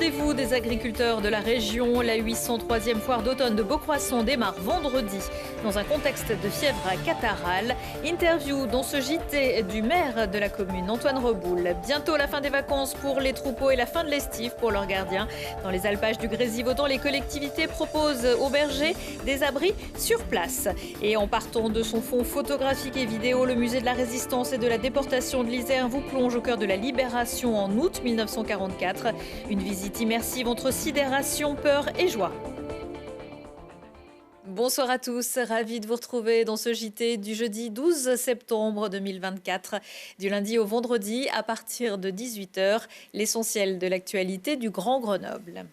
rendez-vous des agriculteurs de la région. La 803e foire d'automne de Beaucroissant démarre vendredi dans un contexte de fièvre catarrhale. Interview dans ce JT du maire de la commune, Antoine Reboul. Bientôt la fin des vacances pour les troupeaux et la fin de l'estive pour leurs gardiens. Dans les alpages du Grésivaudan, les collectivités proposent aux bergers des abris sur place. Et en partant de son fond photographique et vidéo, le musée de la Résistance et de la déportation de l'Isère vous plonge au cœur de la libération en août 1944. Une visite immersive entre sidération, peur et joie. Bonsoir à tous, ravi de vous retrouver dans ce JT du jeudi 12 septembre 2024. Du lundi au vendredi à partir de 18h, l'essentiel de l'actualité du Grand Grenoble.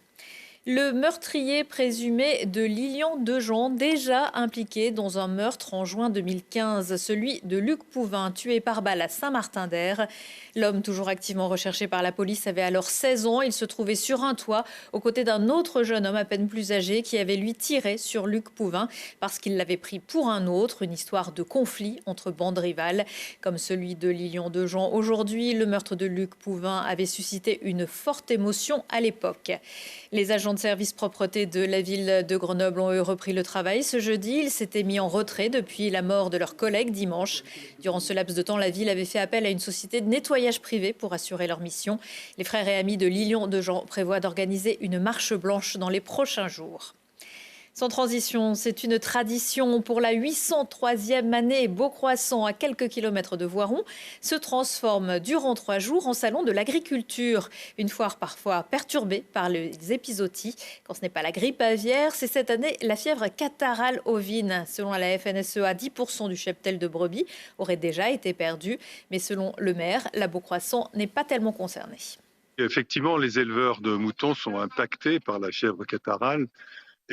Le meurtrier présumé de Lilian Dejean, déjà impliqué dans un meurtre en juin 2015, celui de Luc Pouvin, tué par balle à Saint-Martin-d'Hères. L'homme, toujours activement recherché par la police, avait alors 16 ans. Il se trouvait sur un toit, aux côtés d'un autre jeune homme à peine plus âgé, qui avait lui tiré sur Luc Pouvin parce qu'il l'avait pris pour un autre. Une histoire de conflit entre bandes rivales, comme celui de Lilian Dejean. Aujourd'hui, le meurtre de Luc Pouvin avait suscité une forte émotion à l'époque. Les agents de service propreté de la ville de Grenoble ont repris le travail ce jeudi. Ils s'étaient mis en retrait depuis la mort de leur collègue dimanche. Durant ce laps de temps, la ville avait fait appel à une société de nettoyage privé pour assurer leur mission. Les frères et amis de Lilian Dejean prévoient d'organiser une marche blanche dans les prochains jours. Sans transition, c'est une tradition. Pour la 803e année, Beaucroissant, à quelques kilomètres de Voiron, se transforme durant 3 jours en salon de l'agriculture. Une foire parfois perturbée par les épizooties. Quand ce n'est pas la grippe aviaire, c'est cette année la fièvre catarrhale ovine. Selon la FNSEA, 10% du cheptel de brebis aurait déjà été perdu. Mais selon le maire, la Beaucroissant n'est pas tellement concernée. Effectivement, les éleveurs de moutons sont impactés par la fièvre catarrhale.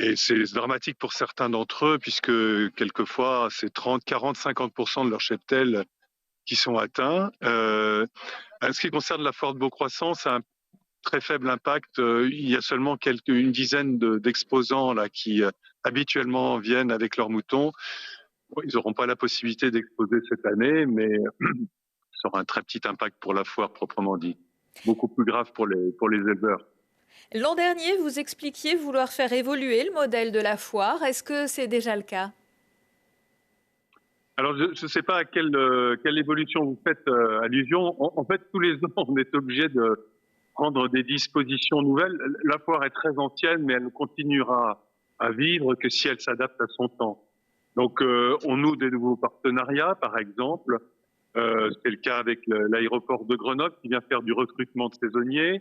Et c'est dramatique pour certains d'entre eux, puisque quelquefois, c'est 30, 40, 50% de leur cheptel qui sont atteints. En ce qui concerne la foire de Beaucroissant, c'est un très faible impact. Il y a seulement une dizaine d'exposants là, qui habituellement viennent avec leurs moutons. Bon, ils n'auront pas la possibilité d'exposer cette année, mais ça aura un très petit impact pour la foire proprement dit. Beaucoup plus grave pour les éleveurs. L'an dernier, vous expliquiez vouloir faire évoluer le modèle de la foire. Est-ce que c'est déjà le cas ? Alors, je ne sais pas à quelle évolution vous faites allusion. En fait, tous les ans, on est obligé de prendre des dispositions nouvelles. La foire est très ancienne, mais elle ne continuera à vivre que si elle s'adapte à son temps. Donc, on noue des nouveaux partenariats, par exemple. C'est le cas avec l'aéroport de Grenoble qui vient faire du recrutement de saisonniers.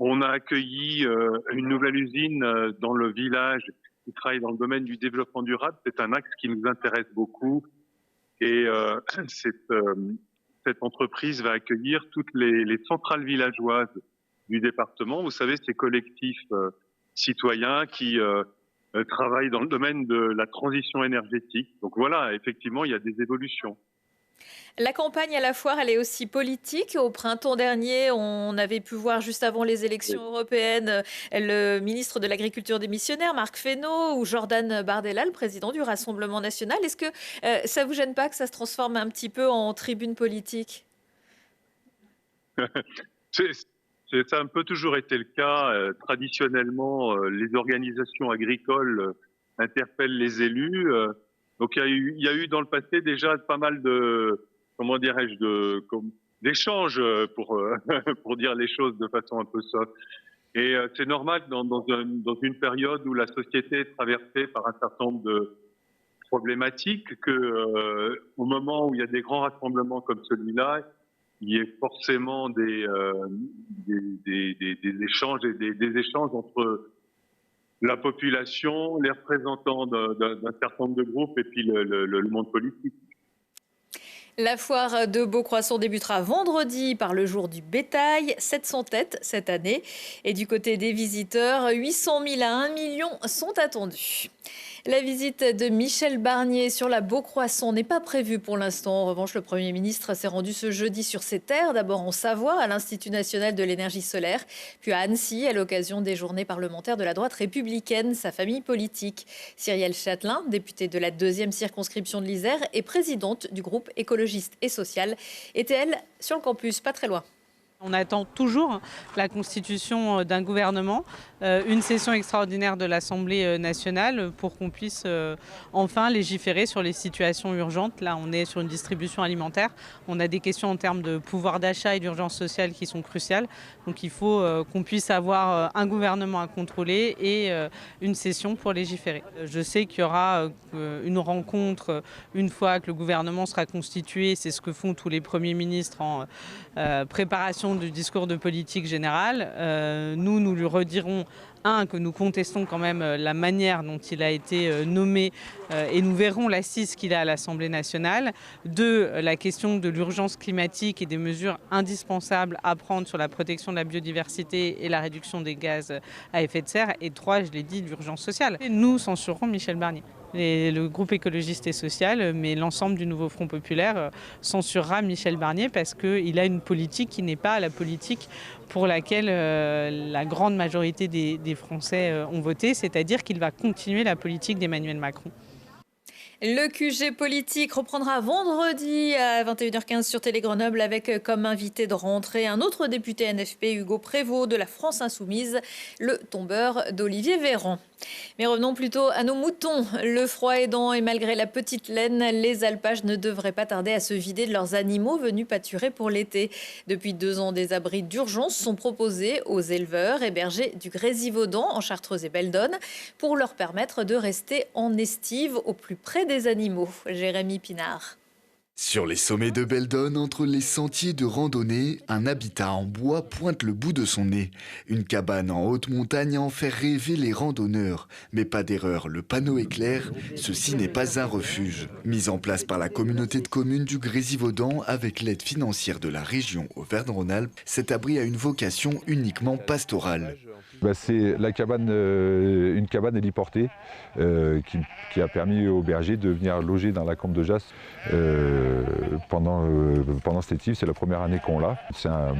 On a accueilli une nouvelle usine dans le village qui travaille dans le domaine du développement durable. C'est un axe qui nous intéresse beaucoup. Et cette entreprise va accueillir toutes les centrales villageoises du département. Vous savez, ces collectifs citoyens qui travaillent dans le domaine de la transition énergétique. Donc voilà, effectivement, il y a des évolutions. La campagne à la foire, elle est aussi politique. Au printemps dernier, on avait pu voir juste avant les élections européennes le ministre de l'Agriculture démissionnaire, Marc Fesneau, ou Jordan Bardella, le président du Rassemblement national. Est-ce que ça vous gêne pas que ça se transforme un petit peu en tribune politique ? Ça a un peu toujours été le cas. Traditionnellement, les organisations agricoles interpellent les élus. Donc il y a eu dans le passé déjà pas mal de, comment dirais-je, d'échanges pour dire les choses de façon un peu soft. Et c'est normal dans une période où la société est traversée par un certain nombre de problématiques que au moment où il y a des grands rassemblements comme celui-là, il y ait forcément des échanges et des échanges entre la population, les représentants d'un certain nombre de groupes et puis le monde politique. La foire de Beaucroissant débutera vendredi par le jour du bétail, 700 têtes cette année. Et du côté des visiteurs, 800 000 à 1 million sont attendus. La visite de Michel Barnier sur la Beaucroissant n'est pas prévue pour l'instant. En revanche, le Premier ministre s'est rendu ce jeudi sur ses terres, d'abord en Savoie, à l'Institut national de l'énergie solaire, puis à Annecy, à l'occasion des journées parlementaires de la droite républicaine, sa famille politique. Cyrielle Châtelain, députée de la 2e circonscription de l'Isère et présidente du groupe écologiste et social, était, elle, sur le campus, pas très loin. On attend toujours la constitution d'un gouvernement, une session extraordinaire de l'Assemblée nationale pour qu'on puisse enfin légiférer sur les situations urgentes. Là, on est sur une distribution alimentaire. On a des questions en termes de pouvoir d'achat et d'urgence sociale qui sont cruciales. Donc il faut qu'on puisse avoir un gouvernement à contrôler et une session pour légiférer. Je sais qu'il y aura une rencontre une fois que le gouvernement sera constitué. C'est ce que font tous les premiers ministres en préparation du discours de politique générale. Nous lui redirons, que nous contestons quand même la manière dont il a été nommé et nous verrons l'assise qu'il a à l'Assemblée nationale. 2, la question de l'urgence climatique et des mesures indispensables à prendre sur la protection de la biodiversité et la réduction des gaz à effet de serre. Et 3, je l'ai dit, l'urgence sociale. Et nous censurerons Michel Barnier. Le groupe écologiste et social, mais l'ensemble du nouveau Front populaire censurera Michel Barnier parce qu'il a une politique qui n'est pas la politique pour laquelle la grande majorité des Français ont voté, c'est-à-dire qu'il va continuer la politique d'Emmanuel Macron. Le QG politique reprendra vendredi à 21h15 sur Télé Grenoble avec comme invité de rentrée un autre député NFP, Hugo Prévost de la France Insoumise, le tombeur d'Olivier Véran. Mais revenons plutôt à nos moutons. Le froid aidant et malgré la petite laine, les alpages ne devraient pas tarder à se vider de leurs animaux venus pâturer pour l'été. Depuis 2 ans, des abris d'urgence sont proposés aux éleveurs et bergers du Grésivaudan en Chartreuse et Belledonne pour leur permettre de rester en estive au plus près des animaux. Jérémy Pinard. Sur les sommets de Belledonne, entre les sentiers de randonnée, un habitat en bois pointe le bout de son nez. Une cabane en haute montagne en fait rêver les randonneurs. Mais pas d'erreur, le panneau est clair, ceci n'est pas un refuge. Mis en place par la communauté de communes du Grésivaudan avec l'aide financière de la région Auvergne-Rhône-Alpes, cet abri a une vocation uniquement pastorale. C'est la cabane, une cabane héliportée qui a permis aux bergers de venir loger dans la Combe de Jasse pendant cet été. C'est la première année qu'on l'a. C'est un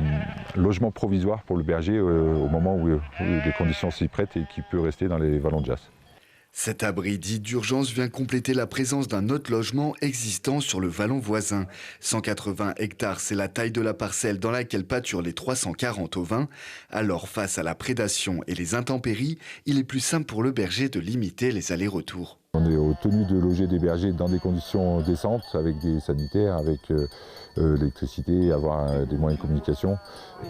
logement provisoire pour le berger au moment où les conditions s'y prêtent et qui peut rester dans les vallons de Jasse. Cet abri dit d'urgence vient compléter la présence d'un autre logement existant sur le vallon voisin. 180 hectares, c'est la taille de la parcelle dans laquelle pâturent les 340 ovins. Alors, face à la prédation et les intempéries, il est plus simple pour le berger de limiter les allers-retours. On est tenu de loger des bergers dans des conditions décentes, avec des sanitaires, avec l'électricité, avoir des moyens de communication.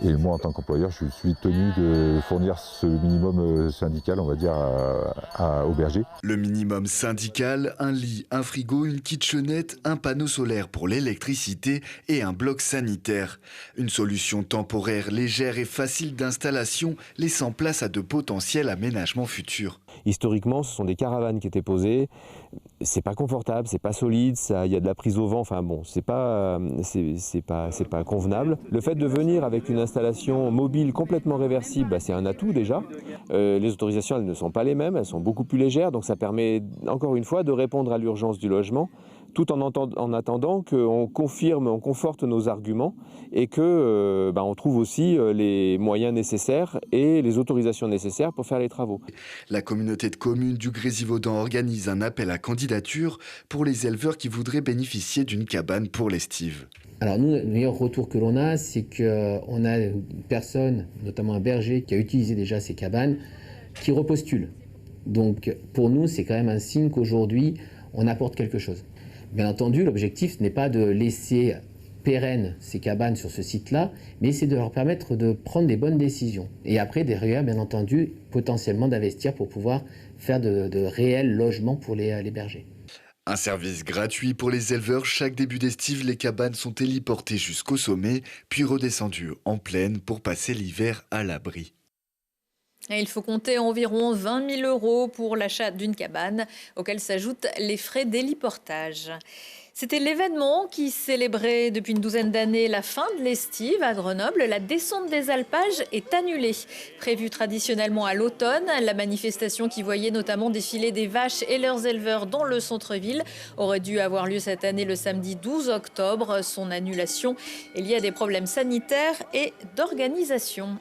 Et moi, en tant qu'employeur, je suis tenu de fournir ce minimum syndical, on va dire, aux bergers. Le minimum syndical, un lit, un frigo, une kitchenette, un panneau solaire pour l'électricité et un bloc sanitaire. Une solution temporaire, légère et facile d'installation, laissant place à de potentiels aménagements futurs. Historiquement, ce sont des caravanes qui étaient posées. C'est pas confortable, c'est pas solide, il y a de la prise au vent. Enfin bon, c'est pas convenable. Le fait de venir avec une installation mobile complètement réversible, c'est un atout déjà. Les autorisations, elles ne sont pas les mêmes, elles sont beaucoup plus légères, donc ça permet encore une fois de répondre à l'urgence du logement, tout en attendant qu'on confirme, on conforte nos arguments et que on trouve aussi les moyens nécessaires et les autorisations nécessaires pour faire les travaux. La communauté de communes du Grésivaudan organise un appel à candidature pour les éleveurs qui voudraient bénéficier d'une cabane pour l'estive. Alors nous, le meilleur retour que l'on a, c'est qu'on a une personne, notamment un berger, qui a utilisé déjà ces cabanes, qui repostule. Donc pour nous, c'est quand même un signe qu'aujourd'hui, on apporte quelque chose. Bien entendu, l'objectif, ce n'est pas de laisser pérennes ces cabanes sur ce site-là, mais c'est de leur permettre de prendre des bonnes décisions. Et après, derrière, bien entendu, potentiellement d'investir pour pouvoir faire de réels logements pour les bergers. Un service gratuit pour les éleveurs. Chaque début d'estive, les cabanes sont héliportées jusqu'au sommet, puis redescendues en plaine pour passer l'hiver à l'abri. Il faut compter environ 20 000 € pour l'achat d'une cabane, auxquels s'ajoutent les frais d'héliportage. C'était l'événement qui célébrait depuis une douzaine d'années la fin de l'estive à Grenoble. La descente des alpages est annulée. Prévue traditionnellement à l'automne, la manifestation qui voyait notamment défiler des vaches et leurs éleveurs dans le centre-ville aurait dû avoir lieu cette année le samedi 12 octobre. Son annulation est liée à des problèmes sanitaires et d'organisation.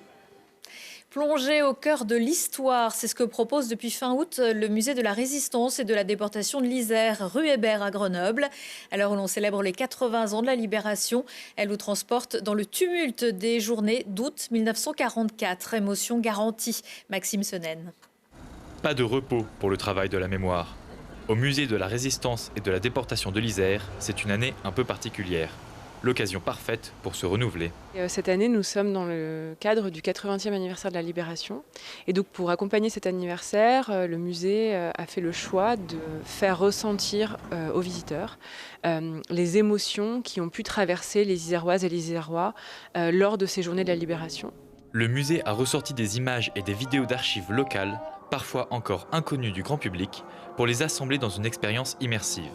Plonger au cœur de l'histoire, c'est ce que propose depuis fin août le musée de la Résistance et de la déportation de l'Isère, rue Hébert à Grenoble. À l'heure où l'on célèbre les 80 ans de la Libération, elle vous transporte dans le tumulte des journées d'août 1944. Émotion garantie. Maxime Sennen. Pas de repos pour le travail de la mémoire. Au musée de la Résistance et de la déportation de l'Isère, c'est une année un peu particulière. L'occasion parfaite pour se renouveler. Cette année, nous sommes dans le cadre du 80e anniversaire de la Libération. Et donc, pour accompagner cet anniversaire, le musée a fait le choix de faire ressentir aux visiteurs les émotions qui ont pu traverser les Iséroises et les Isérois lors de ces journées de la Libération. Le musée a ressorti des images et des vidéos d'archives locales, parfois encore inconnues du grand public, pour les assembler dans une expérience immersive.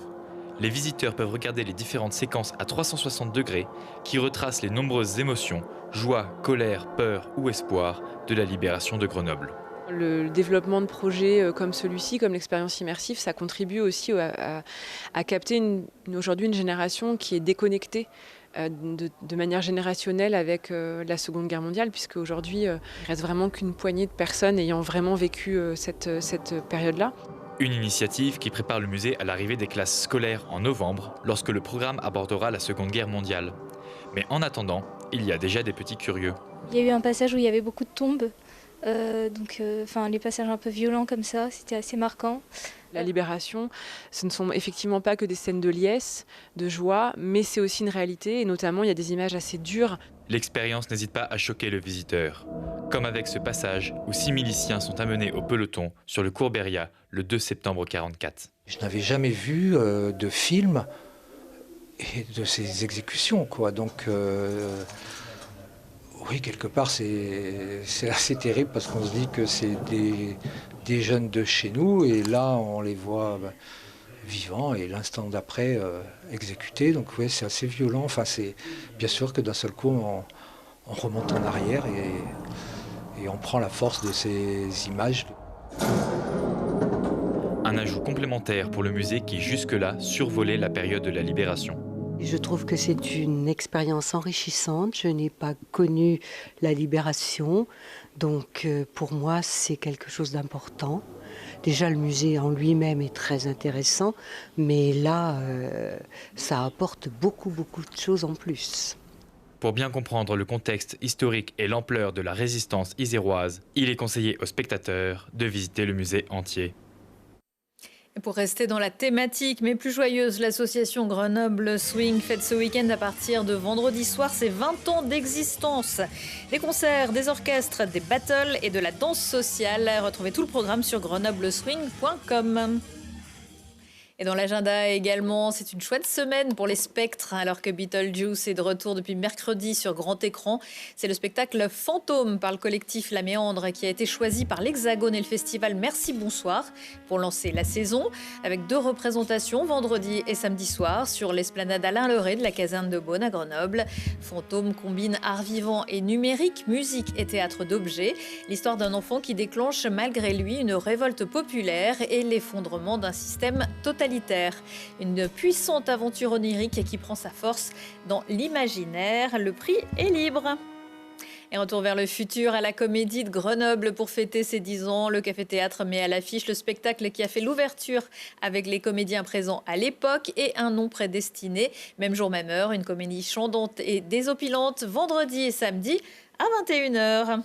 Les visiteurs peuvent regarder les différentes séquences à 360 degrés qui retracent les nombreuses émotions, joie, colère, peur ou espoir de la libération de Grenoble. Le développement de projets comme celui-ci, comme l'expérience immersive, ça contribue aussi à capter aujourd'hui une génération qui est déconnectée de manière générationnelle avec la Seconde Guerre mondiale, puisque aujourd'hui, il ne reste vraiment qu'une poignée de personnes ayant vraiment vécu cette période-là. Une initiative qui prépare le musée à l'arrivée des classes scolaires en novembre, lorsque le programme abordera la Seconde Guerre mondiale. Mais en attendant, il y a déjà des petits curieux. Il y a eu un passage où il y avait beaucoup de tombes, les passages un peu violents comme ça, c'était assez marquant. La Libération, ce ne sont effectivement pas que des scènes de liesse, de joie, mais c'est aussi une réalité, et notamment il y a des images assez dures. L'expérience n'hésite pas à choquer le visiteur, comme avec ce passage où 6 miliciens sont amenés au peloton sur le cours Beria le 2 septembre 1944. Je n'avais jamais vu de film et de ces exécutions, quoi. Donc, oui, quelque part, c'est assez terrible parce qu'on se dit que c'est des jeunes de chez nous et là, on les voit vivants et l'instant d'après exécutés. Donc, oui, c'est assez violent. Enfin, c'est bien sûr que d'un seul coup, on remonte en arrière et on prend la force de ces images. Un ajout complémentaire pour le musée qui jusque-là survolait la période de la Libération. Je trouve que c'est une expérience enrichissante. Je n'ai pas connu la Libération, donc pour moi c'est quelque chose d'important. Déjà le musée en lui-même est très intéressant, mais là ça apporte beaucoup de choses en plus. Pour bien comprendre le contexte historique et l'ampleur de la résistance iséroise, il est conseillé aux spectateurs de visiter le musée entier. Et pour rester dans la thématique, mais plus joyeuse, l'association Grenoble Swing fête ce week-end à partir de vendredi soir ses 20 ans d'existence. Des concerts, des orchestres, des battles et de la danse sociale. Retrouvez tout le programme sur grenobleswing.com. Et dans l'agenda également, c'est une chouette semaine pour les spectres, alors que Beetlejuice est de retour depuis mercredi sur grand écran. C'est le spectacle Fantôme par le collectif La Méandre qui a été choisi par l'Hexagone et le festival Merci Bonsoir pour lancer la saison, avec 2 représentations vendredi et samedi soir sur l'esplanade Alain Leray de la caserne de Beaune à Grenoble. Fantôme combine art vivant et numérique, musique et théâtre d'objets. L'histoire d'un enfant qui déclenche malgré lui une révolte populaire et l'effondrement d'un système totalitaire. Une puissante aventure onirique qui prend sa force dans l'imaginaire. Le prix est libre. Et retour vers le futur à la Comédie de Grenoble pour fêter ses 10 ans. Le Café-Théâtre met à l'affiche le spectacle qui a fait l'ouverture avec les comédiens présents à l'époque et un nom prédestiné. Même jour, même heure, une comédie chantante et désopilante vendredi et samedi à 21h.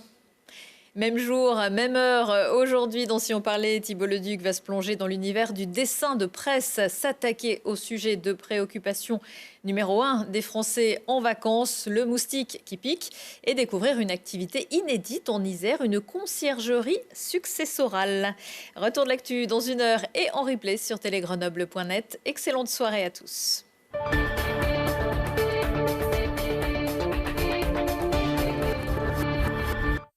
Même jour, même heure, aujourd'hui dans Si on parlait, Thibault Leduc va se plonger dans l'univers du dessin de presse, s'attaquer au sujet de préoccupation numéro 1 des Français en vacances, le moustique qui pique, et découvrir une activité inédite en Isère, une conciergerie successorale. Retour de l'actu dans 1 heure et en replay sur télégrenoble.net. Excellente soirée à tous.